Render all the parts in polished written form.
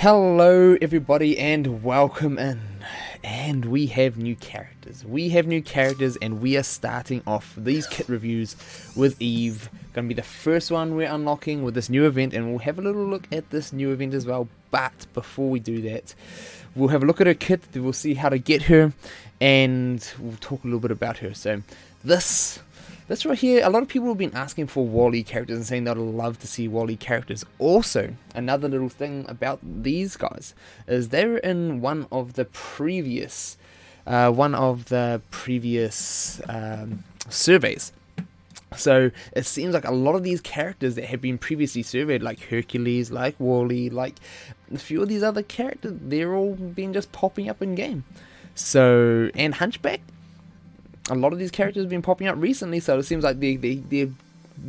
Hello everybody and welcome in. And we have new characters. And we are starting off these kit reviews with Eve. Gonna be the first one we're unlocking with this new event, and we'll have a little look at this new event as well. But before we do that, we'll have a look at her kit, we'll see how to get her, and we'll talk a little bit about her. So this right here, a lot of people have been asking for Wally characters and saying they'd love to see Wally characters. Also, another little thing about these guys is they're in one of the previous surveys. So it seems like a lot of these characters that have been previously surveyed, like Hercules, like Wally, like a few of these other characters, they're all been just popping up in game. So, and Hunchback, a lot of these characters have been popping up recently, so it seems like they're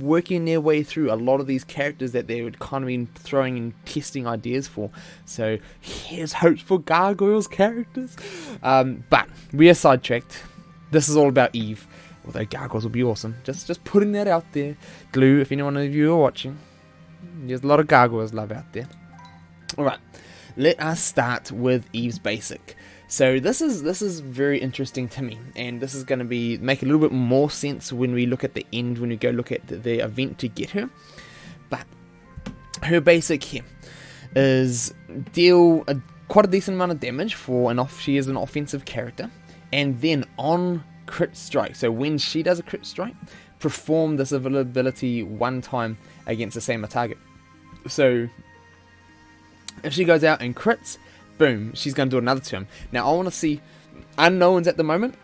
working their way through a lot of these characters that they would kind of been throwing and testing ideas for. So here's hopes for Gargoyles characters. But we are sidetracked. This is all about Eve. Although Gargoyles will be awesome. Just putting that out there. Glue, if anyone of you are watching. There's a lot of Gargoyles love out there. Alright, let us start with Eve's basic. So this is very interesting to me, and this is going to make a little bit more sense when we look at the end, when we go look at the event to get her. But her basic here is deal quite a decent amount of damage for she is an offensive character, and then on crit strike, so when she does a crit strike, perform this ability one time against the same target. So if she goes out and crits, boom, she's going to do another turn. Now, I want to see unknowns at the moment.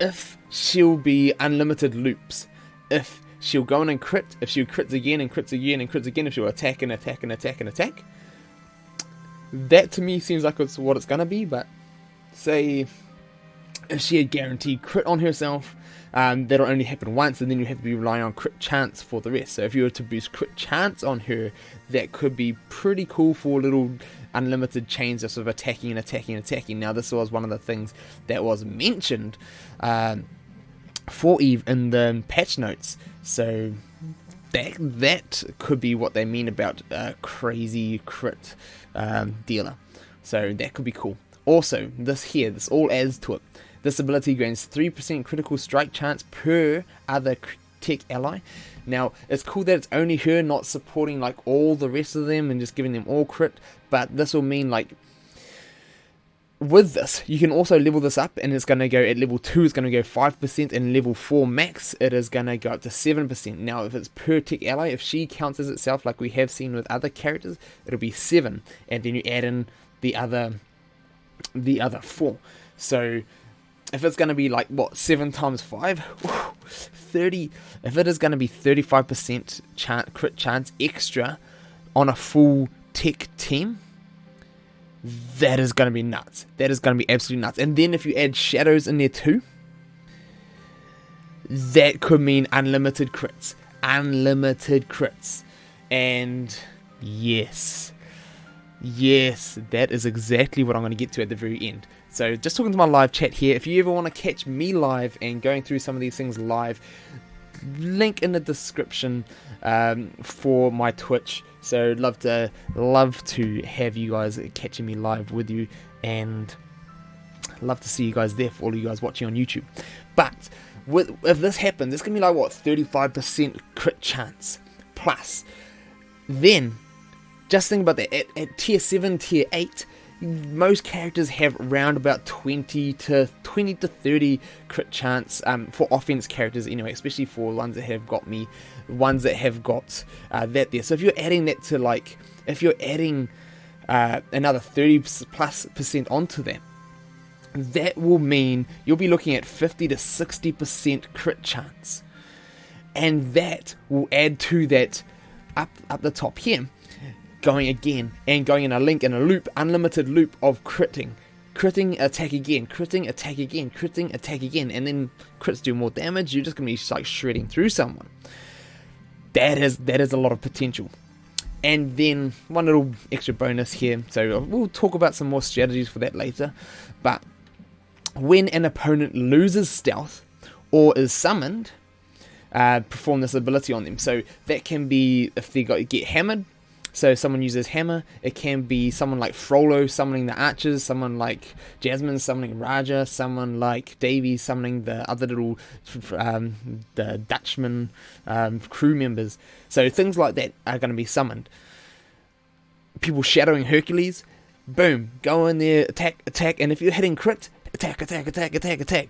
If she'll be unlimited loops. If she'll go in and crit. If she'll crits again and crits again and crits again. If she'll attack and attack and attack and attack. That to me seems like it's what it's going to be. But say if she had guaranteed crit on herself, that'll only happen once, and then you have to be relying on crit chance for the rest. So if you were to boost crit chance on her, that could be pretty cool for little unlimited chains of sort of attacking and attacking and attacking. Now this was one of the things that was mentioned for Eve in the patch notes, so that could be what they mean about crazy crit dealer. So that could be cool. Also, this all adds to it. This ability gains 3% critical strike chance per other tech ally. Now, it's cool that it's only her, not supporting like all the rest of them and just giving them all crit. But this will mean like, with this, you can also level this up, and it's going to go at level 2, it's going to go 5%, and level 4 max, it is going to go up to 7%. Now, if it's per tech ally, if she counts as itself like we have seen with other characters, it'll be 7, and then you add in the other 4. So if it's going to be like, what, 7 times 5? 30. If it is going to be 35% crit chance extra on a full tech team, that is going to be nuts. That is going to be absolutely nuts. And then if you add shadows in there too, that could mean unlimited crits. Unlimited crits. And yes, that is exactly what I'm going to get to at the very end. So just talking to my live chat here, if you ever want to catch me live and going through some of these things live, link in the description for my Twitch. So love to have you guys catching me live with you, and love to see you guys there for all of you guys watching on YouTube. But if this happens, it's going to be like, what, 35% crit chance plus. Then just think about that. At tier 7, tier 8, most characters have around about 20 to 30 crit chance for offense characters anyway, especially for ones that have got that there. So if you're adding that to, like, if you're adding another 30+% onto that, that will mean you'll be looking at 50 to 60% crit chance, and that will add to that up the top here. Going again and going in a link in a loop, unlimited loop of critting, attack again, critting, attack again, critting, attack again, and then crits do more damage. You're just gonna be like shredding through someone. That is a lot of potential. And then one little extra bonus here. So we'll talk about some more strategies for that later. But when an opponent loses stealth or is summoned, perform this ability on them. So that can be if they get hammered. So someone uses hammer, it can be someone like Frollo summoning the archers, someone like Jasmine summoning Raja, someone like Davy summoning the other little the Dutchman crew members. So things like that are going to be summoned. People shadowing Hercules, boom, go in there, attack, and if you're hitting crit, attack.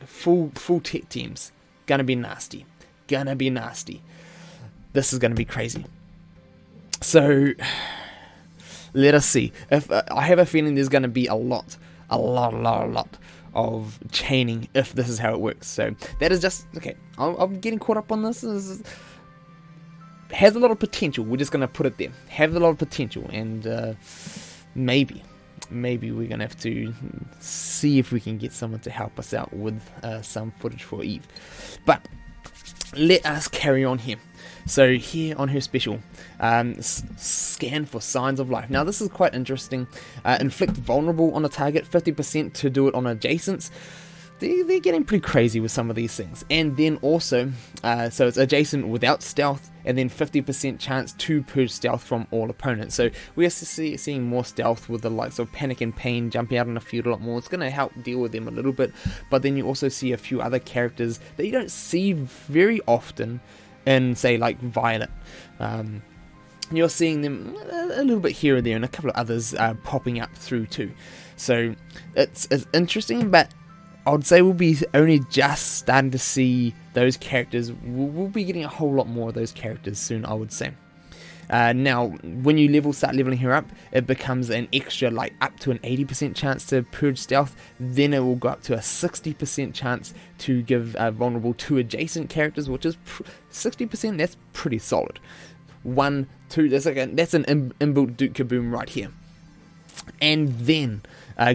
Full tech teams. Gonna be nasty. This is gonna be crazy. So let us see. If I have a feeling there's gonna be a lot of chaining if this is how it works. So that is just okay. I'm getting caught up on this. Has a lot of potential. We're just gonna put it there. Has a lot of potential, and maybe we're gonna have to see if we can get someone to help us out with some footage for Eve. But let us carry on here. So here on her special, scan for signs of life. Now this is quite interesting. Inflict vulnerable on a target, 50% to do it on adjacents. They're getting pretty crazy with some of these things. And then also, so it's adjacent without stealth, and then 50% chance to purge stealth from all opponents. So we are seeing more stealth with the likes of Panic and Pain jumping out on the field a lot more. It's going to help deal with them a little bit. But then you also see a few other characters that you don't see very often in, say, like Violet. You're seeing them a little bit here and there, and a couple of others popping up through too. So it's interesting, but I would say we'll be only just starting to see those characters. We'll be getting a whole lot more of those characters soon, I would say. Now, when you start leveling her up, it becomes an extra, like up to an 80% chance to purge stealth. Then it will go up to a 60% chance to give vulnerable to adjacent characters, which is 60%. That's pretty solid. 1, 2. That's an inbuilt Duke Kaboom right here. And then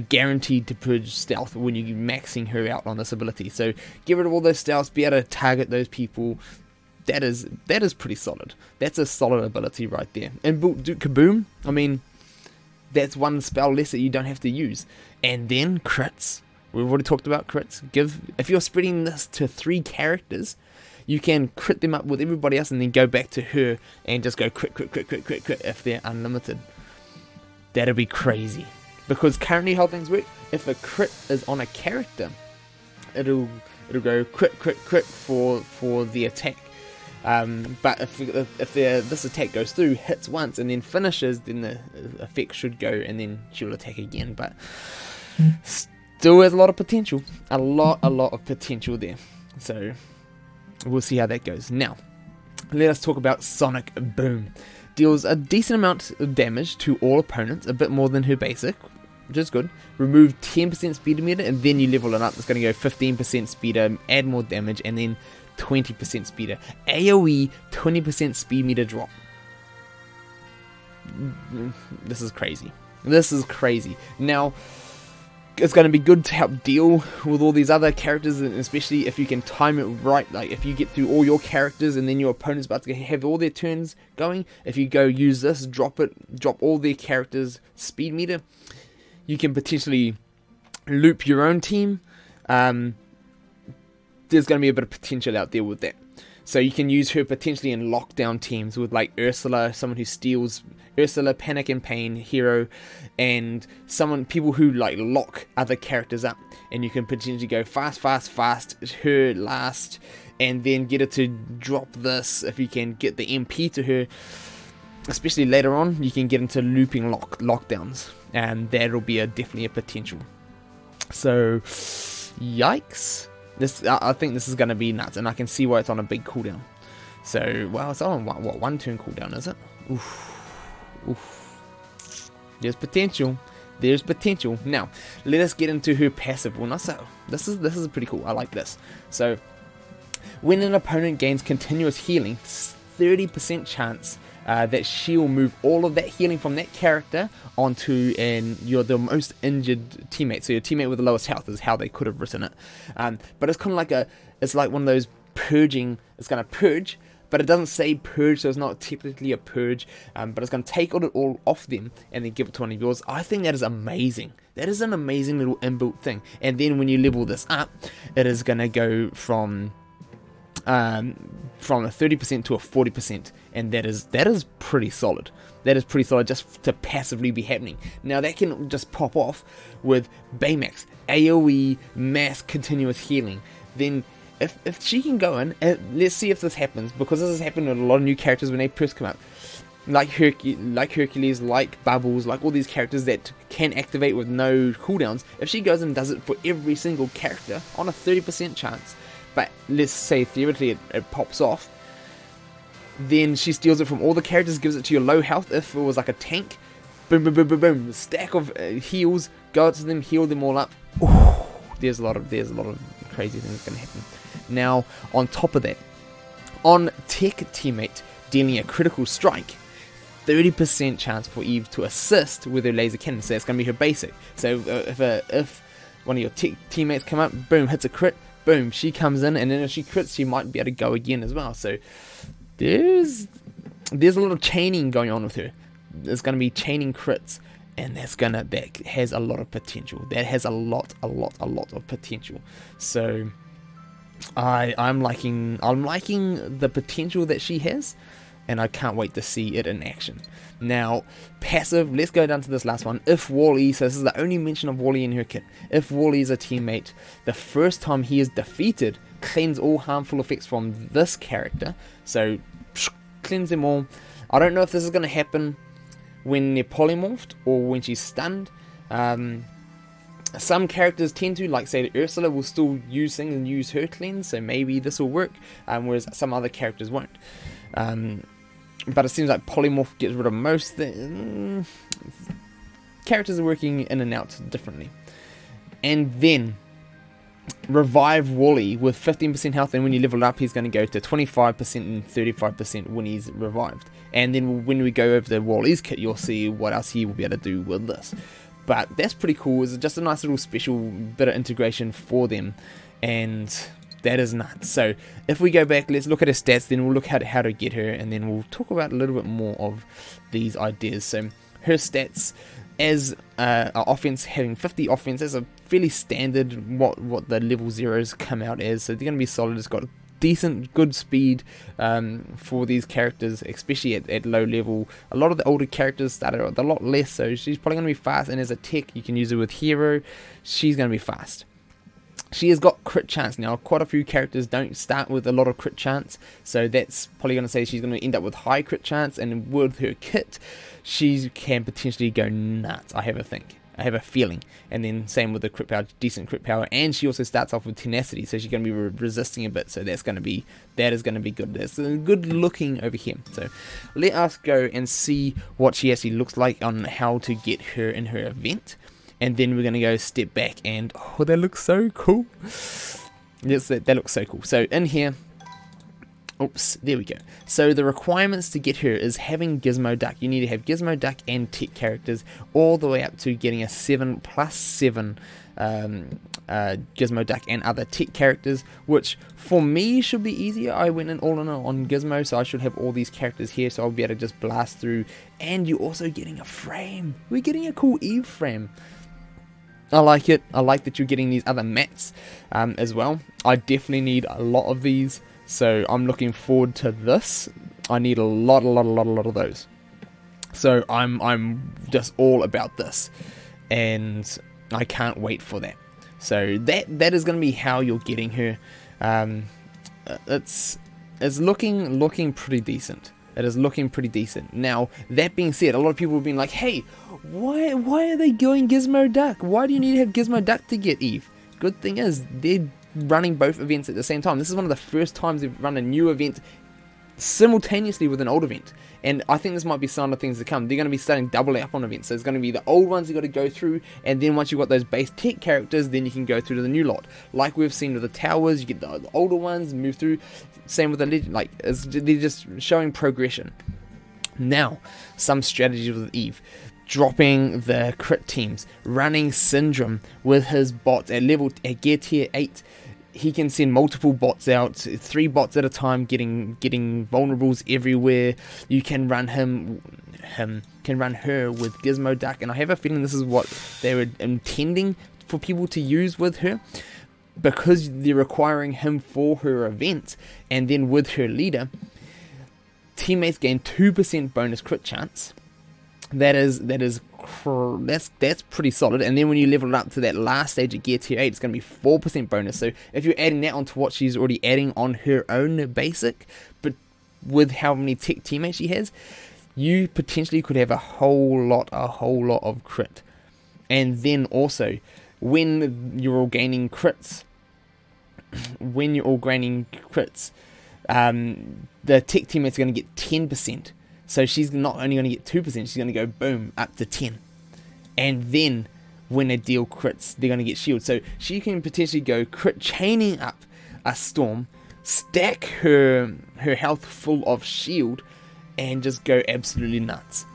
guaranteed to purge stealth when you're maxing her out on this ability. So get rid of all those stealths, be able to target those people. That is pretty solid. That's a solid ability right there. Inbuilt Duke Kaboom, I mean, that's one spell less that you don't have to use. And then crits. We've already talked about crits. If you're spreading this to 3 characters, you can crit them up with everybody else and then go back to her and just go crit if they're unlimited. That'll be crazy. Because currently how things work, if a crit is on a character, it'll go crit for the attack. But if this attack goes through, hits once and then finishes, then the effect should go and then she'll attack again. But still has a lot of potential. A lot of potential there. So we'll see how that goes. Now, let us talk about Sonic Boom. Deals a decent amount of damage to all opponents, a bit more than her basic, which is good. Remove 10% speeder meter, and then you level it up. It's going to go 15% speeder, add more damage, and then 20% speeder. AoE, 20% speed meter drop. This is crazy. Now, it's going to be good to help deal with all these other characters, and especially if you can time it right. Like if you get through all your characters and then your opponent's about to have all their turns going, if you go use this, drop all their characters speed meter, you can potentially loop your own team. There's going to be a bit of potential out there with that. So you can use her potentially in lockdown teams with like Ursula, someone who steals Ursula, Panic and Pain, Hero, and people who like lock other characters up, and you can potentially go fast, her last, and then get her to drop this. If you can get the MP to her, especially later on, you can get into looping lockdowns, and that'll be definitely a potential. So, yikes. I think this is going to be nuts, and I can see why it's on a big cooldown. So, well, it's on what 1 turn cooldown, is it? Oof. There's potential. Now, let us get into her passive. Well, not so. This is pretty cool. I like this. So, when an opponent gains continuous healing, 30% chance that she'll move all of that healing from that character onto you're the most injured teammate. So your teammate with the lowest health is how they could have written it. But it's kind of like one of those purging. It's going to purge, but it doesn't say purge, so it's not technically a purge. But it's going to take it all off them and then give it to one of yours. I think that is amazing. That is an amazing little inbuilt thing. And then when you level this up, it is going to go from from a 30% to a 40%, and that is pretty solid. That is pretty solid just to passively be happening. Now that can just pop off with Baymax, AoE, mass continuous healing. Then if she can go in, let's see if this happens, because this has happened with a lot of new characters when they first come out. Like Hercules, like Bubbles, like all these characters that can activate with no cooldowns. If she goes and does it for every single character on a 30% chance, but let's say theoretically it pops off, then she steals it from all the characters, gives it to your low health. If it was like a tank, boom, boom, boom, boom, boom, stack of heals, go out to them, heal them all up. Ooh, there's a lot of crazy things going to happen. Now, on top of that, on Tech Teammate dealing a critical strike, 30% chance for Eve to assist with her laser cannon. So that's going to be her basic. So if one of your teammates come up, boom, hits a crit, boom, she comes in, and then if she crits, she might be able to go again as well. So there's a lot of chaining going on with her. There's going to be chaining crits, and that has a lot of potential. That has a lot of potential. So I'm liking the potential that she has, and I can't wait to see it in action. Now, passive, let's go down to this last one. If Wall-E, so this is the only mention of Wall-E in her kit. If Wall-E is a teammate, the first time he is defeated, cleanse all harmful effects from this character. So, cleanse them all. I don't know if this is going to happen when they're polymorphed or when she's stunned. Some characters tend to, like say Ursula will still use things and use her cleanse, so maybe this will work, whereas some other characters won't. But it seems like polymorph gets rid of most characters are working in and out differently. And then revive Wall-E with 15% health, and when you level up he's going to go to 25% and 35% when he's revived. And then when we go over the Wall-E's kit, you'll see what else he will be able to do with this. But that's pretty cool. It's just a nice little special bit of integration for them, and that is nuts. So if we go back, let's look at her stats, then we'll look at how to get her, and then we'll talk about a little bit more of these ideas. So her stats as offense, having 50 offense, is a fairly standard what the level zeros come out as. So they're going to be solid. It's got decent, good speed for these characters, especially at low level. A lot of the older characters started out a lot less, so she's probably going to be fast. And as a tech, you can use her with hero. She's going to be fast. She has got crit chance. Now, quite a few characters don't start with a lot of crit chance, so that's probably going to say she's going to end up with high crit chance, and with her kit, she can potentially go nuts, I have a feeling. And then same with the crit power, decent crit power, and she also starts off with tenacity, so she's going to be resisting a bit, so that is going to be good. That's good looking over here. So let us go and see what she actually looks like on how to get her in her event. And then we're going to go step back, and oh, that looks so cool. Yes, that looks so cool. So in here, oops, there we go. So the requirements to get her is having Gizmo Duck. You need to have Gizmo Duck and tech characters all the way up to getting a 7+7 Gizmo Duck and other tech characters, which for me should be easier. I went in all in on Gizmo, so I should have all these characters here, so I'll be able to just blast through. And you're also getting a frame. We're getting a cool Eve frame. I like it. I like that you're getting these other mats as well. I definitely need a lot of these, so I'm looking forward to this. I need a lot of those. So I'm just all about this, and I can't wait for that. So that is going to be how you're getting her. It's looking pretty decent. It is looking pretty decent. Now, that being said, a lot of people have been like, hey, why are they going Gizmo Duck? Why do you need to have Gizmo Duck to get Eve? Good thing is, they're running both events at the same time. This is one of the first times they've run a new event simultaneously with an old event. And I think this might be some of the things to come. They're going to be starting double up on events. So it's going to be the old ones you got to go through, and then once you've got those base tech characters, then you can go through to the new lot. Like we've seen with the towers, you get the older ones, move through. Same with the legend. Like, they're just showing progression. Now, some strategies with Eve. Dropping the crit teams, running Syndrome with his bots at gear tier 8. He can send multiple bots out, 3 bots at a time, getting vulnerables everywhere. You can run can run her with Gizmo Duck, and I have a feeling this is what they were intending for people to use with her. because they're requiring him for her event, and then with her leader, teammates gain 2% bonus crit chance. That's pretty solid. And then when you level it up to that last stage at gear tier 8, it's going to be 4% bonus. So if you're adding that onto what she's already adding on her own basic, but with how many tech teammates she has, you potentially could have a whole lot of crit. And then also, when you're all gaining crits, the tech teammates are going to get 10%. So she's not only going to get 2%, she's going to go boom up to 10. And then when they deal crits, they're going to get shield. So she can potentially go crit chaining up a storm, stack her health full of shield, and just go absolutely nuts.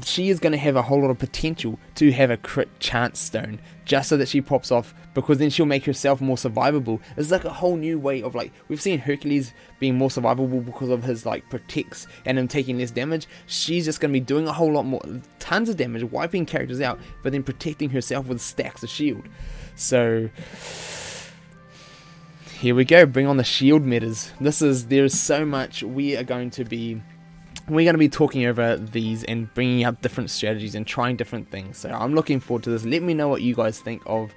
She is going to have a whole lot of potential to have a crit chance stone, just so that she pops off, because then she'll make herself more survivable. It's like a whole new way of, like, we've seen Hercules being more survivable because of his, like, protects and him taking less damage. She's just going to be doing a whole lot more, tons of damage, wiping characters out, but then protecting herself with stacks of shield. So here we go, bring on the shield metas. There's so much we're going to be talking over these and bringing up different strategies and trying different things. So I'm looking forward to this. Let me know what you guys think of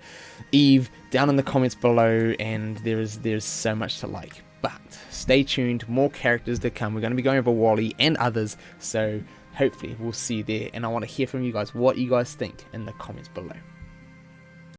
Eve down in the comments below, and there's so much to like. But stay tuned, more characters to come. We're going to be going over Wally and others, so hopefully we'll see you there, and I want to hear from you guys what you guys think in the comments below.